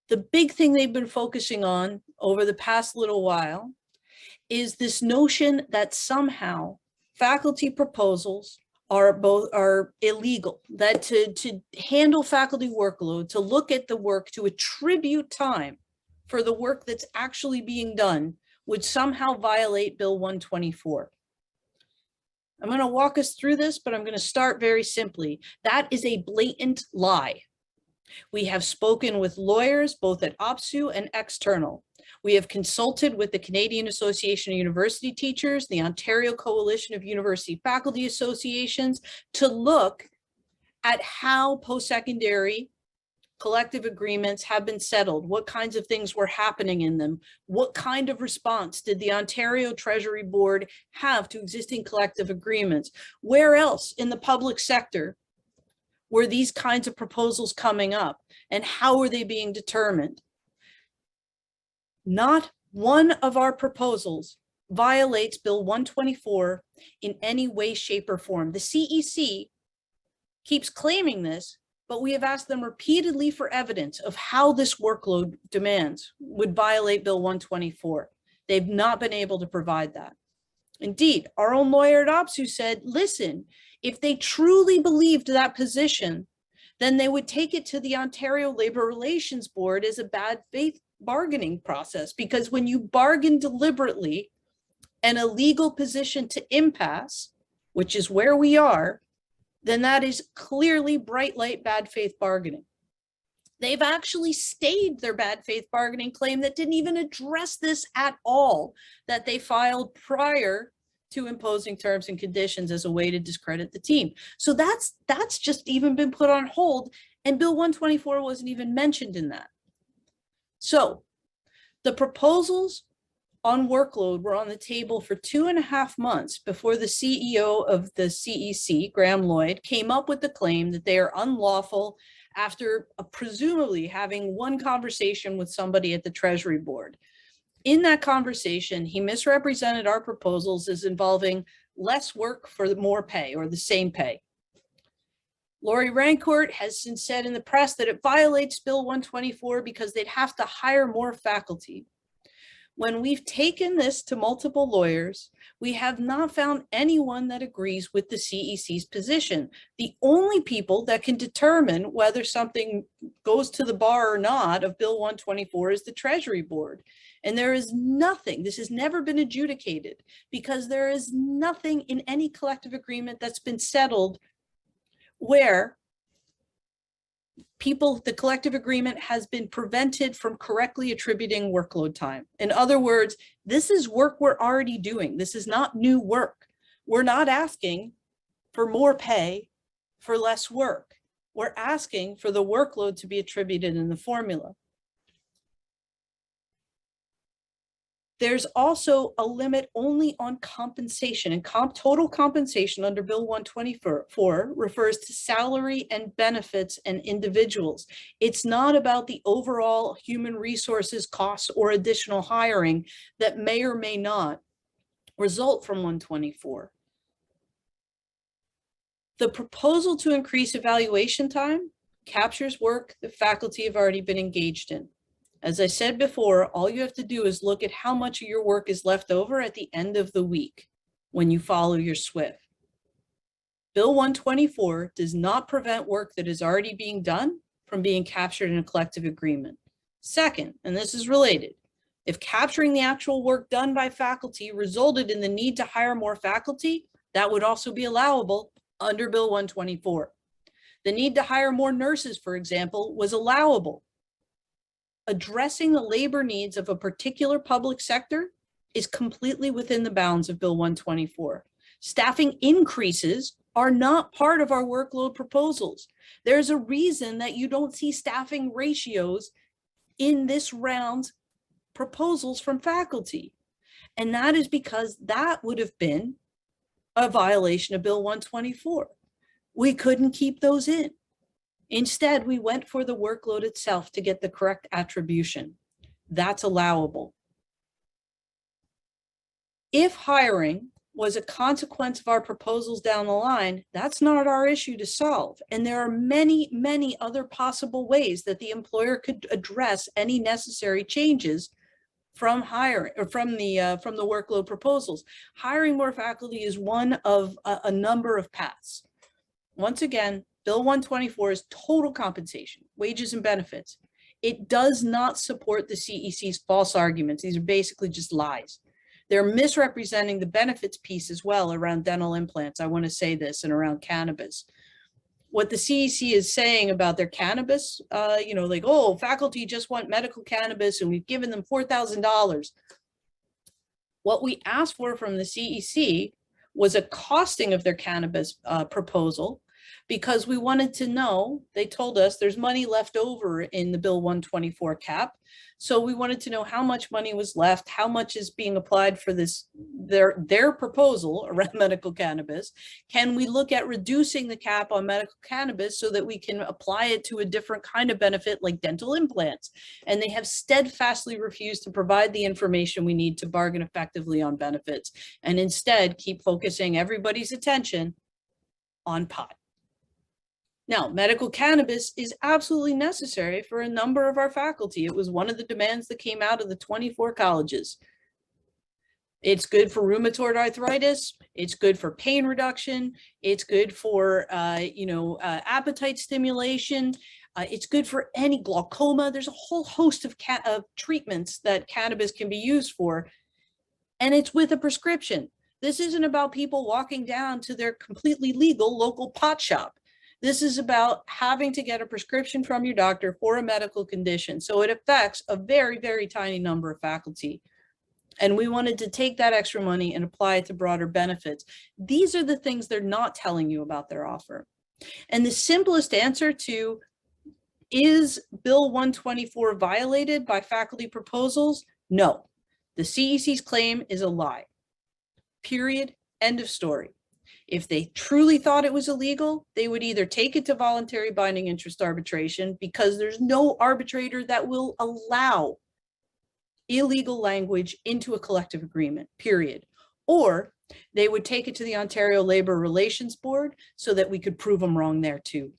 The big thing they've been focusing on over the past little while is this notion that somehow faculty proposals are illegal, that to handle faculty workload, to look at the work, to attribute time for the work that's actually being done would somehow violate Bill 124. I'm going to walk us through this, but I'm going to start very simply. That is a blatant lie. We have spoken with lawyers, both at OPSU and external. We have consulted with the Canadian Association of University Teachers, the Ontario Coalition of University Faculty Associations, to look at how post-secondary collective agreements have been settled, what kinds of things were happening in them, what kind of response did the Ontario Treasury Board have to existing collective agreements, where else in the public sector were these kinds of proposals coming up, and how are they being determined? Not one of our proposals violates Bill 124 in any way, shape, or form. The CEC keeps claiming this, but we have asked them repeatedly for evidence of how this workload demands would violate Bill 124. They've not been able to provide that. Indeed, our own lawyer at OPSU said, listen, if they truly believed that position, then they would take it to the Ontario Labor Relations Board as a bad faith bargaining process, because when you bargain deliberately an illegal position to impasse, which is where we are, then that is clearly bright light bad faith bargaining. They've actually stayed their bad faith bargaining claim that didn't even address this at all, that they filed prior to imposing terms and conditions as a way to discredit the team. So that's just even been put on hold, and Bill 124 wasn't even mentioned in that. So the proposals on workload were on the table for 2.5 months before the CEO of the CEC, Graham Lloyd, came up with the claim that they are unlawful after presumably having one conversation with somebody at the Treasury Board. In that conversation, he misrepresented our proposals as involving less work for more pay or the same pay. Lori Rancourt has since said in the press that it violates Bill 124 because they'd have to hire more faculty. When we've taken this to multiple lawyers, we have not found anyone that agrees with the CEC's position. The only people that can determine whether something goes to the bar or not of Bill 124 is the Treasury Board. And there is nothing, this has never been adjudicated, because there is nothing in any collective agreement that's been settled where the collective agreement has been prevented from correctly attributing workload time. In other words, this is work we're already doing. This is not new work. We're not asking for more pay for less work. We're asking for the workload to be attributed in the formula. There's also a limit only on compensation, and total compensation under Bill 124 refers to salary and benefits and individuals. It's not about the overall human resources costs or additional hiring that may or may not result from 124. The proposal to increase evaluation time captures work the faculty have already been engaged in. As I said before, all you have to do is look at how much of your work is left over at the end of the week when you follow your SWIFT. Bill 124 does not prevent work that is already being done from being captured in a collective agreement. Second, and this is related, if capturing the actual work done by faculty resulted in the need to hire more faculty, that would also be allowable under Bill 124. The need to hire more nurses, for example, was allowable. Addressing the labor needs of a particular public sector is completely within the bounds of Bill 124. Staffing increases are not part of our workload proposals. There's a reason that you don't see staffing ratios in this round's proposals from faculty. And that is because that would have been a violation of Bill 124. We couldn't keep those in. Instead, we went for the workload itself to get the correct attribution. That's allowable. If hiring was a consequence of our proposals down the line, that's not our issue to solve. And there are many, many other possible ways that the employer could address any necessary changes from hiring or from the workload proposals. Hiring more faculty is one of a number of paths. Once again, Bill 124 is total compensation, wages and benefits. It does not support the CEC's false arguments. These are basically just lies. They're misrepresenting the benefits piece as well around dental implants. I want to say this, and around cannabis. What the CEC is saying about their cannabis, like, oh, faculty just want medical cannabis and we've given them $4,000. What we asked for from the CEC was a costing of their cannabis proposal, because we wanted to know, they told us there's money left over in the Bill 124 cap. So we wanted to know how much money was left, how much is being applied for this, their proposal around medical cannabis. Can we look at reducing the cap on medical cannabis so that we can apply it to a different kind of benefit like dental implants? And they have steadfastly refused to provide the information we need to bargain effectively on benefits, and instead keep focusing everybody's attention on pot. Now, medical cannabis is absolutely necessary for a number of our faculty. It was one of the demands that came out of the 24 colleges. It's good for rheumatoid arthritis. It's good for pain reduction. It's good for, appetite stimulation. It's good for any glaucoma. There's a whole host of treatments that cannabis can be used for, and it's with a prescription. This isn't about people walking down to their completely legal local pot shop. This is about having to get a prescription from your doctor for a medical condition. So it affects a very, very tiny number of faculty. And we wanted to take that extra money and apply it to broader benefits. These are the things they're not telling you about their offer. And the simplest answer to, is Bill 124 violated by faculty proposals? No. The CEC's claim is a lie. Period. End of story. If they truly thought it was illegal, they would either take it to voluntary binding interest arbitration, because there's no arbitrator that will allow illegal language into a collective agreement, period. Or they would take it to the Ontario Labor Relations Board so that we could prove them wrong there too.